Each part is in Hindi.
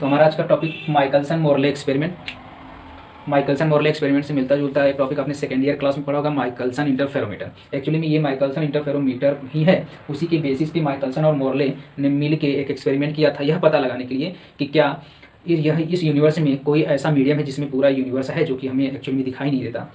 तो हमारा आज का topic Michelson Morley experiment. Michelson Morley experiment से मिलता जुलता एक टॉपिक आपने सेकेंड ईयर क्लास में पढ़ा होगा, माइकलसन इंटरफेरोमीटर। एक्चुअली में ये माइकलसन इंटरफेरोमीटर ही है, उसी के बेसिस पे माइकलसन और मोरले ने मिल के एक एक्सपेरिमेंट किया था, यह पता लगाने के लिए कि क्या यह इस यूनिवर्स में कोई ऐसा मीडियम है जिसमें पूरा यूनिवर्स है जो कि हमें एक्चुअली में दिखाई नहीं देता।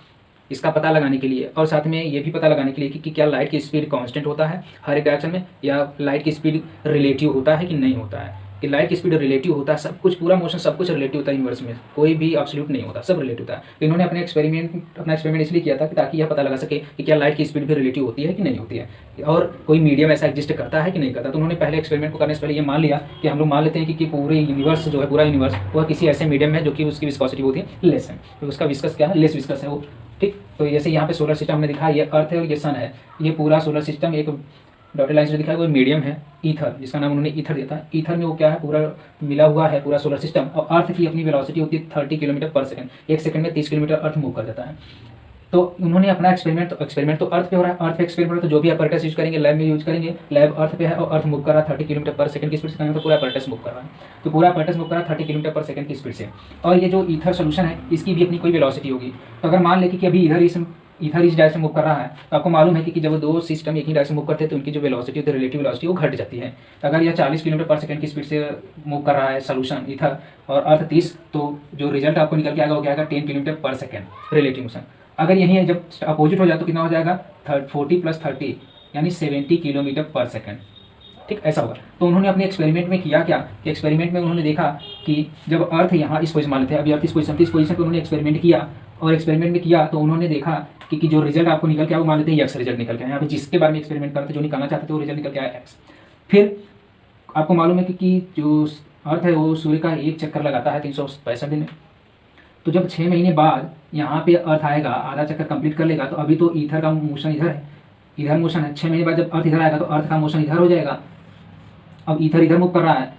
इसका पता लगाने के लिए और साथ में ये भी पता लगाने के लिए कि क्या लाइट की स्पीड कांस्टेंट होता है हर एक डायरेक्शन में, या लाइट की स्पीड रिलेटिव होता है कि नहीं होता है। कि लाइट की स्पीड रिलेटिव होता है, सब कुछ पूरा मोशन सब कुछ रिलेटिव होता है यूनिवर्स में, कोई भी एब्सोल्यूट नहीं होता, सब रिलेटिव होता है। तो इन्होंने अपना एक्सपेरिमेंट इसलिए किया था कि ताकि यह पता लगा सके कि क्या लाइट की स्पीड भी रिलेटिव होती है कि नहीं होती है, और कोई मीडियम ऐसा एग्जिस्ट करता है कि नहीं करता। तो उन्होंने पहले एक्सपेरिमेंट को करने से पहले ये मान लिया कि हम लोग मान लेते हैं कि पूरे यूनिवर्स जो है, पूरा यूनिवर्स वह किसी ऐसे मीडियम है जो कि उसकी विस्कोसिटी होती है लेस है, तो उसका विस्कस क्या है, लेस विस्कस है वो। ठीक, तो जैसे यहाँ पे सोलर सिस्टम हमने दिखा, ये अर्थ है और ये सन है, ये पूरा सोलर सिस्टम एक डॉटेड लाइन से दिखा है, वो मीडियम है ईथर, जिसका नाम उन्होंने ईथर दिया था। ईथर में वो क्या है, पूरा मिला हुआ है पूरा सोलर सिस्टम, और अर्थ की अपनी वेलोसिटी होती है 30 किलोमीटर पर सेकंड, एक सेकंड में 30 किलोमीटर अर्थ मूव कर जाता है। तो उन्होंने अपना एक्सपेरिमेंट तो अर्थ पे हो रहा है, अर्थ पे एक्सपेरिमेंट तो जो भी अपरेटस यूज करेंगे लैब में यूज करेंगे, लैब अर्थ पे है और अर्थ मूव कर रहा है 30 किलोमीटर पर सेकंड की स्पीड से, तो पूरा अपरेटस मूव कर रहा है, तो पूरा अपरेटस मूव कर रहा है 30 किलोमीटर पर सेकंड की स्पीड से। और ये जो ईथर सोल्यूशन है इसकी भी अपनी कोई वेलोसिटी होगी। तो अगर मान ले कि अभी इधर इस डायरेक्शन मूव कर रहा है, तो आपको मालूम है कि जब दो सिस्टम एक ही डायरेक्शन मूव करते हैं तो उनकी जो वेलोसिटी होती है, रिलेटिव वेलोसिटी, वो घट जाती है। तो अगर यह 40 किलोमीटर पर सेकंड की स्पीड से मूव कर रहा है सोल्यूशन ईथर और अर्थ 30, तो जो रिजल्ट आपको निकल के आएगा वो क्या आएगा, 10 किलोमीटर पर सेकंड रिलेटिव मोशन। अगर यहीं जब अपोजिट हो जाए तो कितना हो जाएगा, 40 + 30 यानी 70 किलोमीटर पर सेकंड। ठीक, ऐसा होगा। तो उन्होंने अपने एक्सपेरिमेंट में किया क्या कि एक्सपेरिमेंट में उन्होंने देखा कि जब अर्थ यहाँ इस पोजिशन मान लेते हैं, अभी अर्थ इस पोजिशन पर उन्होंने एक्सपेरिमेंट किया, और एक्सपेरिमेंट में किया तो उन्होंने देखा कि जो रिजल्ट आपको निकल के आया वो मान लेते हैं एक्स रिजल्ट निकल के आया। यहाँ पे जिसके बारे में एक्सपेरिमेंट करते जो निकालना चाहते थे वो रिजल्ट निकल के आया एक्स। फिर आपको मालूम है कि जो अर्थ है वो सूर्य का एक चक्कर लगाता है 365 दिन में। तो जब 6 महीने बाद यहाँ पे अर्थ आएगा, आधा चक्कर कंप्लीट कर लेगा, तो अभी तो ईथर का मोशन इधर है, इधर मोशन है। 6 महीने बाद जब अर्थ इधर आएगा तो अर्थ का मोशन इधर हो जाएगा। अब ईथर इधर मूव कर रहा है,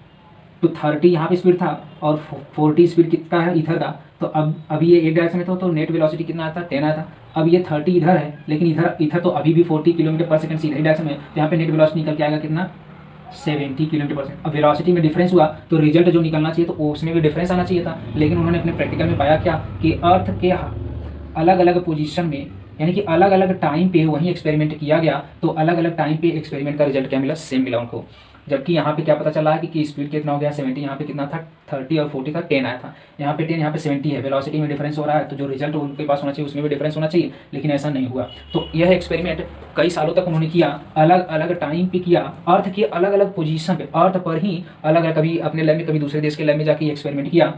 तो 30 यहाँ पे स्पीड था और 40 स्पीड कितना है ईथर का। तो अब अभी ये एक डायरेक्शन में तो नेट वेलोसिटी कितना आता है, 10 आया था। अब ये 30 इधर है, लेकिन इधर तो अभी भी 40 किलोमीटर पर सेकंड सीधे डायरेक्शन में, तो यहाँ पे नेट वेलोसिटी निकल के आएगा कितना, 70 किलोमीटर पर सेकंड। अब वेलोसिटी में डिफरेंस हुआ तो रिजल्ट जो निकलना चाहिए तो उसमें भी डिफरेंस आना चाहिए था, लेकिन उन्होंने अपने प्रैक्टिकल में पाया क्या कि अर्थ के अलग अलग पोजीशन में, यानी कि अलग अलग टाइम पे वही एक्सपेरिमेंट किया गया, तो अलग अलग टाइम पे एक्सपेरिमेंट का रिजल्ट क्या मिला, सेम मिला उनको। जबकि यहाँ पे क्या पता चला है कि स्पीड कितना हो गया, 70, यहाँ पे कितना था 30 और 40 था 10 आया था, यहाँ पे 10 यहाँ पे 70 है। वेलोसिटी में डिफरेंस हो रहा है, तो जो रिजल्ट उनके पास होना चाहिए उसमें भी डिफरेंस होना चाहिए, लेकिन ऐसा नहीं हुआ। तो यह एक्सपेरिमेंट कई सालों तक उन्होंने किया, अलग अलग टाइम पे किया, अर्थ के अलग अलग पोजीशन पे, अर्थ पर ही अलग अलग, कभी अपने लैब में कभी दूसरे देश के लैब में जाके एक्सपेरिमेंट किया,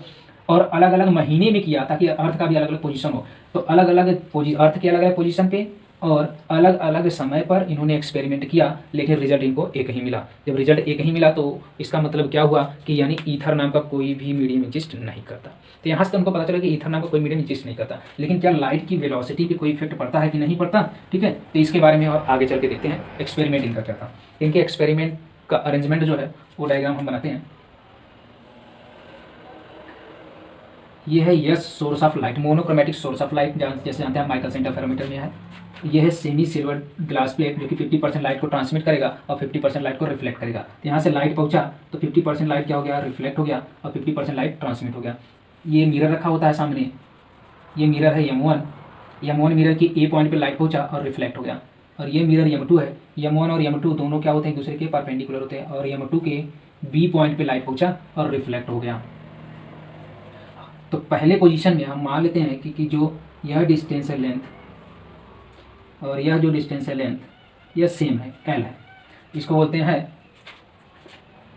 और अलग अलग महीने में किया ताकि अर्थ का भी अलग अलग पोजीशन हो। तो अलग अलग अर्थ के अलग अलग पोजीशन पे और अलग अलग समय पर इन्होंने एक्सपेरिमेंट किया, लेकिन रिजल्ट इनको एक ही मिला। जब रिजल्ट एक ही मिला तो इसका मतलब क्या हुआ कि यानी ईथर नाम का कोई भी मीडियम एग्जिस्ट नहीं करता। तो यहाँ से उनको पता चला कि ईथर नाम का कोई मीडियम एग्जिस्ट नहीं करता, लेकिन क्या लाइट की वेलोसिटी पे कोई इफेक्ट पड़ता है कि नहीं पड़ता। ठीक है, तो इसके बारे में और आगे चल के देखते हैं एक्सपेरिमेंट इनका क्या था। इनके एक्सपेरिमेंट का अरेंजमेंट जो है वो डायग्राम हम बनाते हैं। ये है yes source of light, monochromatic source of light, जैसे जानते हैं माइकलसन इंटरफेरोमीटर में है। यह है सेमी सिल्वर ग्लास प्लेट जो कि 50% लाइट को ट्रांसमिट करेगा और 50% लाइट को रिफ्लेक्ट करेगा। तो यहाँ से लाइट पहुँचा तो 50% लाइट क्या हो गया, रिफ्लेक्ट हो गया, और 50% लाइट ट्रांसमिट हो गया। ये मिरर रखा होता है सामने, ये मिरर है M1 मिरर की ए पॉइंट पे लाइट पहुँचा और रिफ्लेक्ट हो गया, और ये मिरर M2 है। M1 और M2 दोनों क्या होते हैं, एक दूसरे के परपेंडिकुलर होते हैं, और M2 के बी पॉइंट पे लाइट पहुँचा और रिफ्लेक्ट हो गया। तो पहले पोजीशन में हम मान लेते हैं कि जो यह डिस्टेंस है लेंथ और यह जो डिस्टेंस है लेंथ यह सेम है, L है। इसको बोलते हैं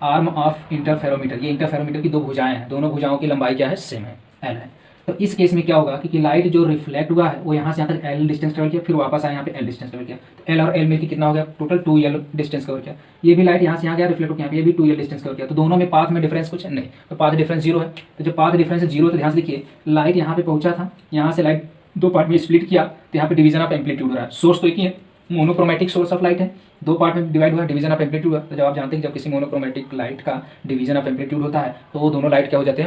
आर्म ऑफ इंटरफेरोमीटर। ये इंटरफेरोमीटर की दो भुजाएं हैं, दोनों भुजाओं की लंबाई क्या है, सेम है, L है। तो इस केस में क्या होगा कि लाइट जो रिफ्लेक्ट हुआ है वो यहाँ से यहाँ तक L डिस्टेंस कवर किया, फिर वापस आया यहाँ पे L डिस्टेंस कवर किया, तो L और L मिलकर कितना हो गया, टोटल 2L डिस्टेंस कवर किया। ये भी लाइट यहाँ से यहाँ गया, रिफ्लेक्ट होकर यहाँ पे ये भी 2L डिस्टेंस कवर किया। तो दोनों में पाथ में डिफरेंस कुछ नहीं, तो पाथ डिफरेंस 0 है। तो जब पाथ डिफरेंस 0 तो ध्यान से देखिए, लाइट यहाँ पे पहुँचा था, यहाँ से लाइट दो पार्ट में स्प्लिट किया, तो यहाँ पे डिवीजन ऑफ एम्पलीट्यूड हो रहा है। सोर्स तो एक ही है, मोनोक्रोमेटिक सोर्स ऑफ लाइट है, दो पार्ट में डिवाइड हुआ, डिवीजन ऑफ एम्पलीट्यूड हुआ। तो जब आप जानते हैं कि जब किसी मोनोक्रोमेटिक लाइट का डिवीजन ऑफ एम्पलीट्यूड होता है तो वो दोनों लाइट क्या हो जाते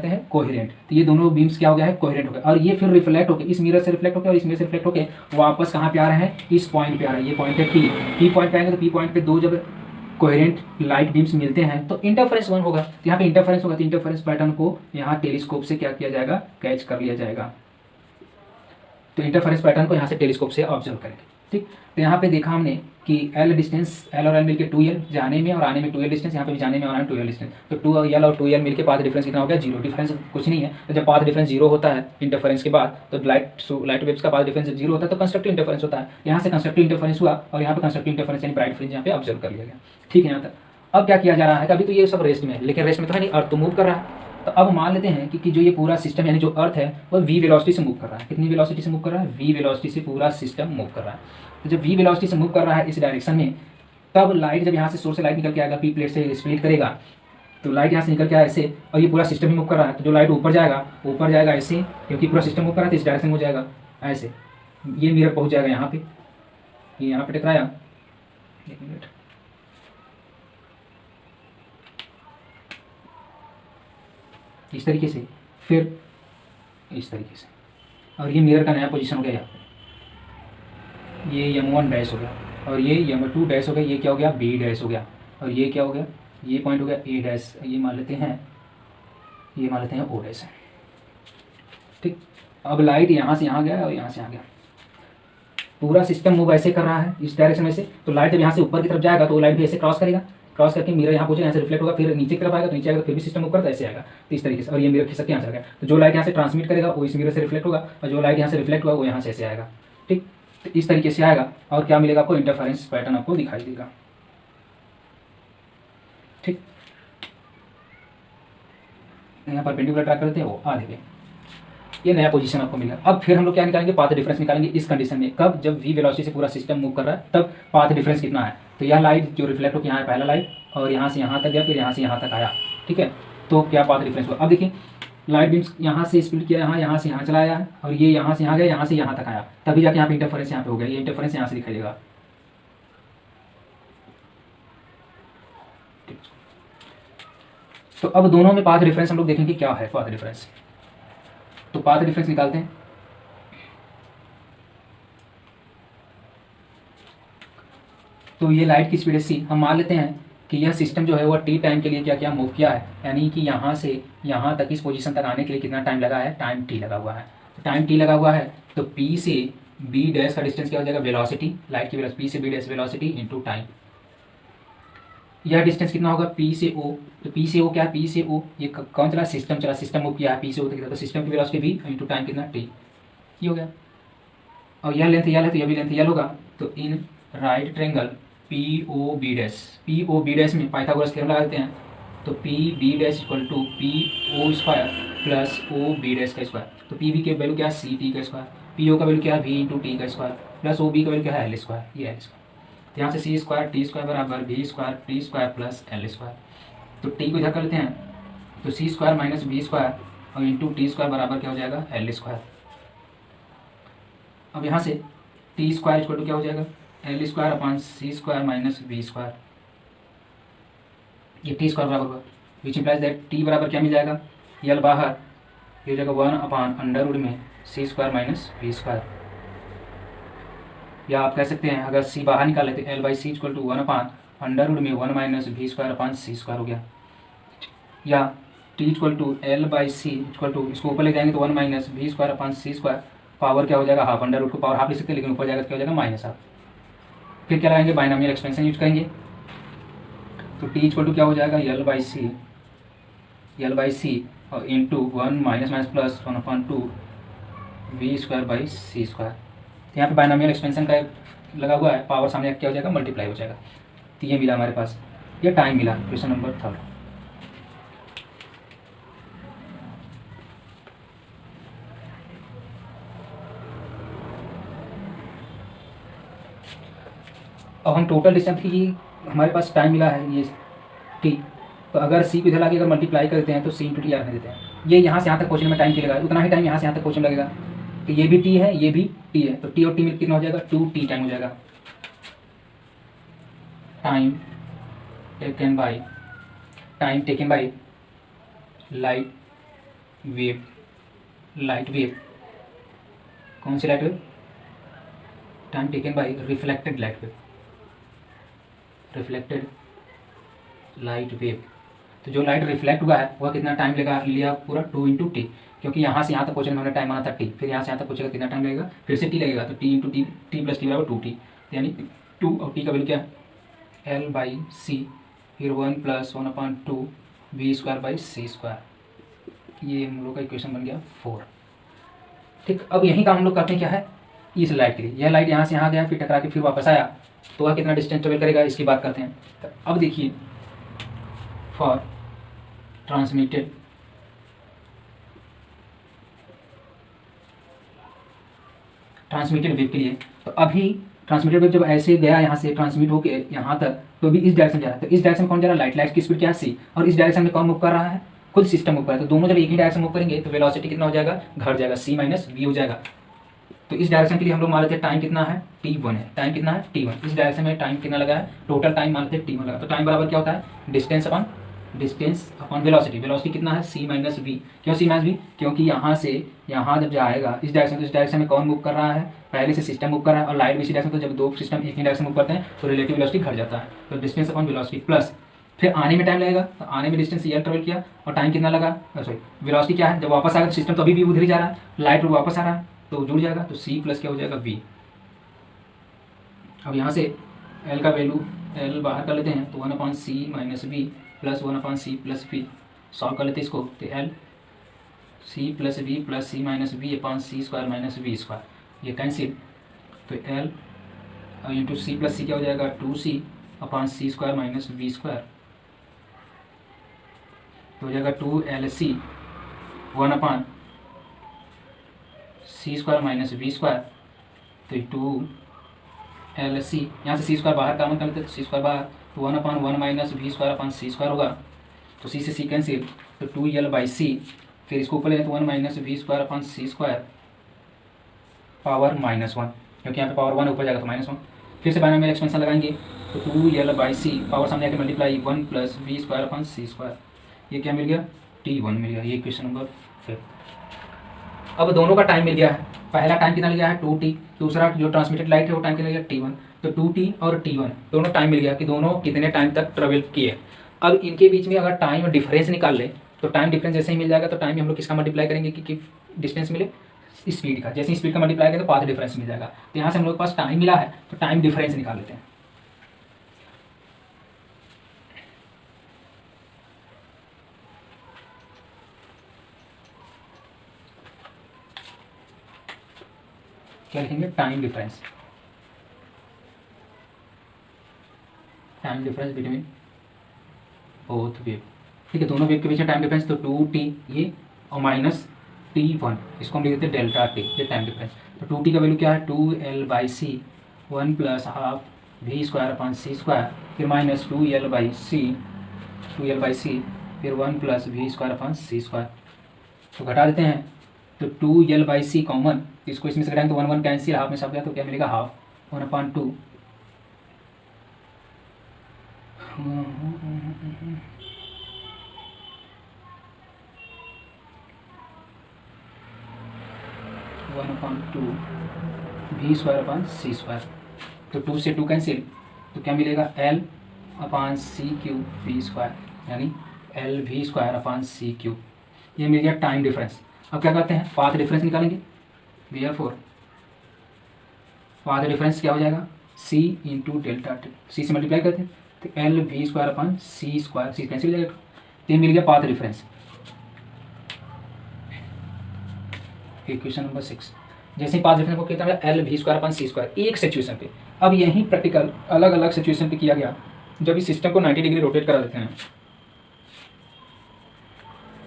हैं कोहेरेंट। तो ये दोनों बीम्स क्या हो गया है, कोहेरेंट हो गया, और ये फिर रिफ्लेक्ट होकर इस मिरर से रिफ्लेक्ट होकर और इस मिरर से रिफ्लेक्ट होकर वापस कहाँ पे आ रहे हैं, इस पॉइंट पे आ रहे हैं। ये पॉइंट है P पॉइंट पे आएंगे तो P पॉइंट पे दो जब कोहेरेंट लाइट बीम्स मिलते हैं तो इंटरफेरेंस 1 होगा। तो यहाँ पे इंटरफेरेंस होगा तो इंटरफेरेंस पैटर्न को यहाँ टेलीस्कोप से क्या किया जाएगा, कैच कर लिया जाएगा। तो इंटरफेरेंस पैटर्न को यहाँ से टेलीस्कोप से ऑब्जर्व करेंगे। ठीक, तो यहाँ पे देखा हमने कि एल डिस्टेंस, एल और एल मिलकर 2l जाने में और आने में 2l डिस्टेंस, यहाँ पे भी जाने में और आने में 2l डिस्टेंस। तो 2l और 2l मिलकर पाथ डिफरेंस कितना हो गया, 0। डिफरेंस कुछ नहीं है। तो जब पाथ डिफरेंस 0 होता है इंटरफेरेंस के बाद, तो लाइट वेव्स का पाथ डिफरेंस 0 होता है तो कंस्ट्रक्टिव इंटरफेरेंस होता है। यहाँ से कंस्ट्रक्टिव इंटरफेरेंस हुआ और यहाँ पे कंस्ट्रक्टिव इंटरफेरेंस यानी ब्राइट फ्रिंज यहाँ पे ऑब्जर्व कर लिया गया। ठीक है, यहाँ तक अब क्या किया जा रहा है, अभी तो ये सब रेस्ट में है, लेकिन रेस्ट में तो है नहीं, अर्थ तो मूव कर रहा है। तो अब मान लेते हैं कि जो ये पूरा सिस्टम यानी जो अर्थ है वो v वेलोसिटी से मूव कर रहा है। कितनी वेलोसिटी से मूव कर रहा है, v वेलोसिटी से पूरा सिस्टम मूव कर रहा है। तो जब v वेलोसिटी से मूव कर रहा है इस डायरेक्शन में, तब लाइट जब यहाँ से सोर्स से लाइट निकल के आएगा, पी प्लेट से स्प्लिट करेगा, तो लाइट यहाँ से निकल के आए ऐसे, और ये पूरा सिस्टम ही मूव कर रहा है। तो जो लाइट ऊपर जाएगा ऐसे, क्योंकि पूरा सिस्टम मूव कर रहा है तो इस डायरेक्शन में हो जाएगा ऐसे। ये मिरर पहुँच जाएगा यहाँ पे, ये यहाँ पे टकराया, एक मिनट, इस तरीके से, फिर इस तरीके से, और ये मिरर का नया पोजीशन हो गया यहाँ पे। ये m1 डैश हो गया और ये m2 डैश हो गया, ये क्या हो गया b डैश हो गया, और ये क्या हो गया, ये पॉइंट हो गया a डैश, ये मान लेते हैं o डैश। ठीक, अब लाइट यहाँ से यहाँ गया और यहाँ से यहाँ गया, पूरा सिस्टम मूव ऐसे कर रहा है इस डायरेक्शन में से। तो लाइट जब यहाँ से ऊपर की तरफ जाएगा तो वो लाइट भी ऐसे क्रॉस करेगा, क्रॉस करके मिरर यहाँ पहुंचेगा, यहाँ से रिफ्लेक्ट होगा, फिर नीचे की तरफ आएगा तो नीचे आएगा, फिर भी सिस्टम ऊपर तो ऐसे आएगा, तो इस तरीके से। और ये मिरर खिसक के यहाँ से आएगा, तो जो लाइट यहाँ से ट्रांसमिट करेगा वो इस मिरर से रिफ्लेक्ट होगा, और जो लाइट यहाँ से रिफ्लेक्ट होगा वो यहाँ से ऐसे आएगा। ठीक, तो इस तरीके से आएगा और क्या मिलेगा आपको, इंटरफेरेंस पैटर्न आपको दिखाई देगा। ठीक, यहाँ पर परपेंडिकुलर ट्रैक करते हैं वो आधे पे, ये नया पोजीशन आपको मिला। अब फिर हम लोग क्या निकालेंगे, पाथ डिफरेंस निकालेंगे इस कंडीशन में। कब, जब v वेलोसिटी से पूरा सिस्टम मूव कर रहा है तब पाथ डिफरेंस कितना है। तो यह लाइट जो रिफ्लेक्ट होकर यहाँ है पहला लाइट, और यहाँ से यहाँ तक गया, फिर यहाँ से यहाँ तक आया। ठीक है, तो क्या पाथ डिफरेंस हुआ। अब देखिए लाइट बीम्स यहाँ से स्प्लिट किया, यहाँ से यहाँ चला आया है, और ये यहाँ से यहाँ गया, यहाँ से यहाँ तक आया, तभी जाके यहाँ पे इंटरफेरेंस यहाँ पे हो गया। ये इंटरफेरेंस यहाँ से दिखाई देगा। तो अब दोनों में पाथ डिफरेंस हम लोग देखेंगे क्या है पाथ डिफरेंस। तो पाथ डिफरेंस निकालते हैं। तो ये लाइट की स्पीड है c, हम मान लेते हैं कि यह सिस्टम जो है वो t टाइम के लिए क्या मूव किया है, यानी कि यहाँ से यहाँ तक इस पोजीशन तक आने के लिए कितना टाइम लगा है, टाइम t लगा हुआ है। टाइम t लगा हुआ है तो p से b डैश का डिस्टेंस क्या हो जाएगा, वेलोसिटी, लाइट की वेलोसिटी, p से b dash velocity into time. यह डिस्टेंस कितना होगा, p से o। तो p से o क्या है, p से o ये कौन चला, सिस्टम चला, सिस्टम मूव किया है p से o तक, तो सिस्टम की वेलोसिटी v इंटू टाइम कितना t, ये हो गया। और यह लेंथ यल है तो यह भी लेंथ यल होगा। तो इन right triangle POB dash, POB dash में पाइथागोरस थ्योरम लगा देते हैं। तो PB dash equal to PO square plus OB dash का स्क्वायर। तो PB की वैल्यू क्या है, CT का स्क्वायर, PO का वैल्यू क्या है, V इंटू टी का स्क्वायर, प्लस OB का वैल्यू क्या है, L स्क्वायर, ये L स्क्वायर। तो यहाँ से C स्क्वायर T स्क्वायर बराबर V square T square plus L square. तो T को इधर कर लेते हैं, तो C square minus V square और इंटू टी स्क्वायर बराबर क्या हो जाएगा, L स्क्वायर। अब यहाँ से टी स्क्वायर इक्वल टू क्या हो जाएगा, L square upon C square minus V square. ये टी स्क्वायर बराबर होगा, विच इम्प्लाइज दैट टी बराबर क्या मिल जाएगा, यल बाहर, ये हो जाएगा 1 अपॉन अंडर रूट में सी स्क्वायर माइनस वी स्क्वायर। या आप कह सकते हैं अगर सी बाहर निकाल लेते L by C equal to 1 upon under root में 1 minus V square upon C square हो गया। या T equal to L by C equal to, इसको ऊपर ले जाएंगे तो 1 minus V square upon C square, power क्या हो जाएगा हाफ, अंडर रूट को पावर हाफ ले सकते हैं लेकिन ऊपर जाएगा तो क्या हो जाएगा माइनस हाफ। फिर क्या लगाएंगे, बाइनोमियल एक्सपेंशन यूज करेंगे। तो टी इक्वल टू क्या हो जाएगा, यल बाई सी और into 1 minus minus plus 1 upon 2 V square by C square. तो यहाँ पे बाइनोमियल एक्सपेंशन का लगा हुआ है, पावर सामने क्या हो जाएगा, मल्टीप्लाई हो जाएगा। तो ये मिला हमारे पास, ये टाइम मिला। Question number 3। अब हम टोटल डिस्टेंस की हमारे पास टाइम मिला है ये टी। तो अगर सी को इधर लाके अगर मल्टीप्लाई करते हैं तो सी इंटू टी आर देते हैं। ये यहाँ से यहाँ तक पहुँचने में टाइम टी लगा, उतना ही टाइम यहाँ से यहाँ तक पहुँचने में लगेगा। तो ये भी टी है, ये भी टी है, तो टी और टी में कितना हो जाएगा, 2t टाइम हो जाएगा। Time taken by light wave, कौन सी light wave, time taken by reflected light wave. तो जो लाइट रिफ्लेक्ट हुआ है वह कितना टाइम लेगा, लिया पूरा 2 इंटू टी, क्योंकि यहाँ से यहाँ तक पहुँचने में हमने टाइम माना था टी, फिर यहाँ से यहाँ तक पहुँचेगा कितना टाइम लगेगा, फिर से टी लगेगा, तो T into T, T plus T बराबर 2t, यानी 2 और टी का वैल्यू क्या है L/c, फिर 1 + 1/2 v²/c²। ये हम लोग का इक्वेशन बन गया 4। ठीक, अब यही काम हम लोग करते हैं क्या है इस लाइट के लिए। यह लाइट यहाँ से यहाँ गया, फिर टकरा के फिर वापस आया, तो वह कितना डिस्टेंस ट्रेवल करेगा इसकी बात करते हैं। तो अब देखिए फॉर ट्रांसमिटेड वेव के लिए, तो अभी ट्रांसमिटेड वेव जब ऐसे गया यहाँ से ट्रांसमिट होकर यहाँ तक, तो भी इस डायरेक्शन जा रहा है, तो इस डायरेक्शन में कौन जा रहा है, लाइट की स्पीड क्या है c, और इस डायरेक्शन में कौन मूव कर रहा है, खुद सिस्टम मूव कर रहा है। तो दोनों जब एक ही डायरेक्शन मूव करेंगे तो वेलोसिटी कितना हो जाएगा, घट जाएगा, c - v हो जाएगा। तो इस डायरेक्शन के लिए हम लोग मान लेते हैं टाइम कितना है t1 है, टाइम कितना है t1, इस डायरेक्शन में टाइम कितना लगा है, टोटल टाइम मान लेते हैं t1 लगा। तो टाइम बराबर क्या होता है, डिस्टेंस अपॉन वेलोसिटी। वेलोसिटी कितना है c - v, क्यों c - v, क्योंकि यहाँ से यहाँ जब जाएगा इस डायरेक्शन, तो इस डायरेक्शन में कौन मूव कर रहा है, पहले से सिस्टम मूव कर रहा है, और लाइट भी इसी डायरेक्शन, तो जब दो सिस्टम एक ही डायरेक्शन मूव करते हैं तो रिलेटिव वेलोसिटी घट जाता है। तो डिस्टेंस अपॉन वेलोसिटी प्लस फिर आने में टाइम लगेगा, तो आने में डिस्टेंस l ट्रेवल किया और टाइम कितना लगा, सॉरी वेलोसिटी क्या है, जब वापस आएगा तो सिस्टम तो अभी भी उधर ही जा रहा है, लाइट वापस आ रहा है तो जुड़ जाएगा, तो c प्लस क्या हो जाएगा v। अब यहाँ से l का वैल्यू l बाहर कर लेते हैं, तो 1/c - v plus 1/c plus v, solve कर लेते हैं इसको, तो l c plus v plus c - v/c² - v², ये कैंसिल, तो l into c plus c क्या हो जाएगा 2c/c² - v², तो हो जाएगा 2lc 1/c² - v², तो 2lc, यहाँ से c² बाहर कॉमन कर लेते हैं, तो c² बाहर, तो 1/1 - v²/c² होगा, तो c से c कैंसिल, तो 2l/c, फिर इसको ऊपर ले तो 1 - v²/c² पावर -1, क्योंकि यहाँ पे पावर 1 ऊपर जाएगा तो -1, फिर से बाइनोमियल एक्सपेंशन लगाएंगे, तो 2l/c पावर सामने आके मल्टीप्लाई 1 + v²/c², ये क्या मिल गया t1 मिल गया। ये क्वेश्चन नंबर 5। अब दोनों का टाइम मिल गया है, पहला टाइम कितना लिया है 2t, दूसरा जो ट्रांसमिटेड लाइट है वो टाइम कितना लिया t1, तो 2t और t1 दोनों टाइम मिल गया कि दोनों कितने टाइम तक ट्रेवल किए। अब इनके बीच में अगर टाइम डिफरेंस निकाल ले, तो टाइम डिफरेंस जैसे ही मिल जाएगा, तो टाइम हम लोग किसका मल्टीप्लाई करेंगे कि डिस्टेंस मिले, स्पीड का, जैसे स्पीड का मल्टीप्लाई करें तो पाथ डिफरेंस मिल जाएगा। तो यहाँ से हम लोग के पास टाइम मिला है, तो टाइम डिफरेंस निकाल लेते हैं। क्या लिखेंगे, time difference between both wave. ठीक है, दोनों वेव के बीच में टाइम डिफरेंस, तो 2t ये और माइनस t1, इसको हम लिख देते हैं डेल्टा t, ये टाइम डिफरेंस। तो 2t का वैल्यू क्या है 2l/c 1 + ½ v²/c², फिर माइनस 2l/c फिर 1 + v²/c², तो घटा देते हैं, तो 2l/c कॉमन, इसको इसमें से घटाएंगे तो 1 1 कैंसिल, हाफ में सब गया, तो क्या मिलेगा हाफ 1/2 v²/c², तो 2 से 2 कैंसिल, तो क्या मिलेगा l/c³ v², यानी lv²/c³, ये मिल गया टाइम डिफरेंस। अब क्या करते हैं, पाथ डिफरेंस निकालेंगे, therefore पाथ डिफरेंस क्या हो जाएगा c × डेल्टा t, c से मल्टीप्लाई करते हैं तो lv²/c², c कैंसिल हो जाएगा, तो ये मिल गया पाथ डिफरेंस। इक्वेशन नंबर 6, जैसे ही पाथ डिफरेंस को कितना मिला lv²/c², एक सिचुएशन पे। अब यही प्रैक्टिकल अलग अलग सिचुएशन पे किया गया, जब इस सिस्टम को 90 डिग्री रोटेट करा देते हैं,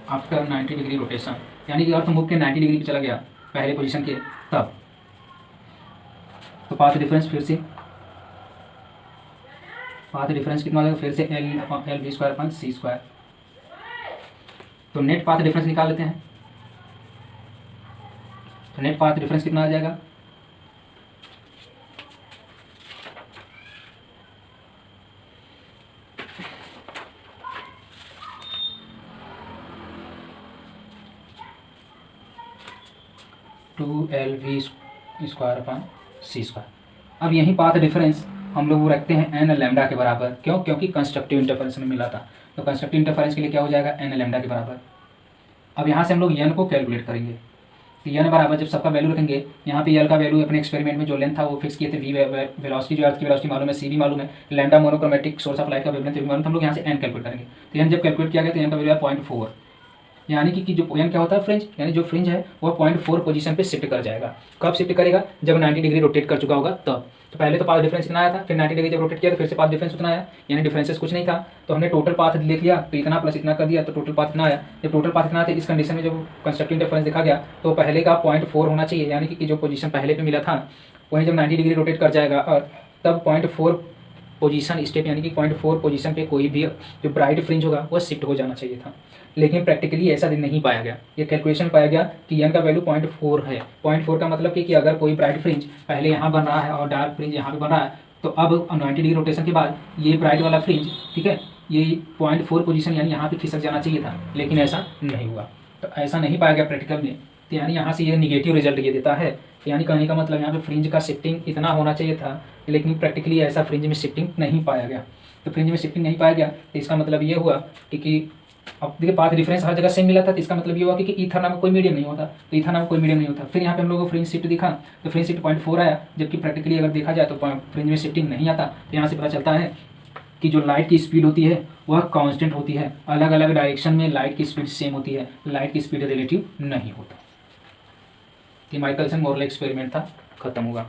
आफ्टर 90 डिग्री रोटेशन, यानी कि अर्थ मूव के 90 डिग्री पे चला गया पहले पोजीशन के, तब तो पाथ डिफरेंस फिर से, पाथ डिफरेंस कितना हो जाएगा फिर से lv²/c², तो नेट पाथ डिफरेंस निकाल लेते हैं, तो नेट पाथ डिफरेंस कितना आ जाएगा 2lv²/c²। अब यही पाथ डिफरेंस हम लोग वो रखते हैं एन लैम्डा के बराबर। क्यों? क्योंकि कंस्ट्रक्टिव इंटरफेरेंस में मिला था। तो कंस्ट्रक्टिव इंटरफेरेंस के लिए क्या हो जाएगा? एन लैम्डा के बराबर। अब यहाँ से हम लोग एन को कैलकुलेट करेंगे। तो एन बराबर जब सबका वैल्यू रखेंगे, यहाँ पे एल का वैल्यू अपने एक्सपेरिमेंट में जो लेंथ था वो फिक्स किए थे, वी वेलोसिटी, जो अर्थ की वेलोसिटी मालूम है, सी भी मालूम है, lambda monochromatic source of light का वेवलेंथ भी मालूम, हम लोग यहाँ से एन कैलकुलेट करेंगे। तो एन जब कैलकुलेट किया गया तो एन का वैल्यू है 0.4, यानी कि जो एन क्या होता है फ्रिंज, यानी जो फ्रिंज है वो 0.4 पोजीशन पे शिफ्ट कर जाएगा। कब शिफ्ट करेगा? जब 90 डिग्री रोटेट कर चुका होगा तब। तो पहले तो पाथ डिफरेंस कितना आया था, फिर 90 डिग्री जब रोटेट किया तो फिर से पाथ डिफरेंस उतना आया, यानी डिफरेंसेस कुछ नहीं था। तो हमने टोटल पाथ लिख लिया, तो इतना प्लस इतना कर दिया तो टोटल पाथ इतना आया। जब टोटल पाथ इतना आता है, इस कंडीशन में जब कंस्ट्रक्टिव इंटरफेरेंस देखा गया तो पहले का 0.4 होना चाहिए, यानी कि जो पोजीशन पहले पे मिला था वहीं जब 90 डिग्री रोटेट कर जाएगा और तब 0.4 पोजीशन स्टेप, यानी कि 0.4 पोजीशन पे कोई भी जो ब्राइट फ्रिंज होगा वो शिफ्ट हो जाना चाहिए था। लेकिन प्रैक्टिकली ऐसा नहीं पाया गया। ये कैलकुलेशन पाया गया कि एन का वैल्यू 0.4 है। 0.4 का मतलब कि अगर कोई ब्राइट फ्रिंज पहले यहाँ बन रहा है और डार्क फ्रिंज यहाँ पे बन रहा है, तो अब 90 डिग्री रोटेशन के बाद ये ब्राइट वाला फ्रिंज, ठीक है, ये 0.4 पोजीशन यानी यहाँ पे खिसक जाना चाहिए था, लेकिन ऐसा नहीं हुआ। तो ऐसा नहीं पाया गया प्रैक्टिकल में। तो यानी यहाँ से ये निगेटिव रिजल्ट ये देता है। यानी कहने का मतलब यहाँ पे फ्रिंज का शिफ्टिंग इतना होना चाहिए था, लेकिन प्रैक्टिकली ऐसा फ्रिंज में शिफ्टिंग नहीं पाया गया। तो फ्रिंज में शिफ्टिंग नहीं पाया गया तो इसका मतलब ये हुआ कि अब देखिए पाथ डिफरेंस हर जगह सेम मिला था, तो इसका मतलब ये हुआ कि ईथर नाम का कोई मीडियम नहीं होता, तो ईथर नाम का कोई मीडियम नहीं होता। फिर यहाँ पे हम लोगों को फ्रिंज शिफ्ट दिखा तो फ्रिंज शिफ्ट 0.4 आया, जबकि प्रैक्टिकली अगर देखा जाए तो फ्रिंज में शिफ्टिंग नहीं आता। तो यहाँ से पता चलता है कि जो लाइट की स्पीड होती है वह कांस्टेंट होती है, अलग अलग डायरेक्शन में लाइट की स्पीड सेम होती है, लाइट की स्पीड रिलेटिव नहीं होता। ये माइकलसन मोरले एक्सपेरिमेंट था, खत्म हुआ।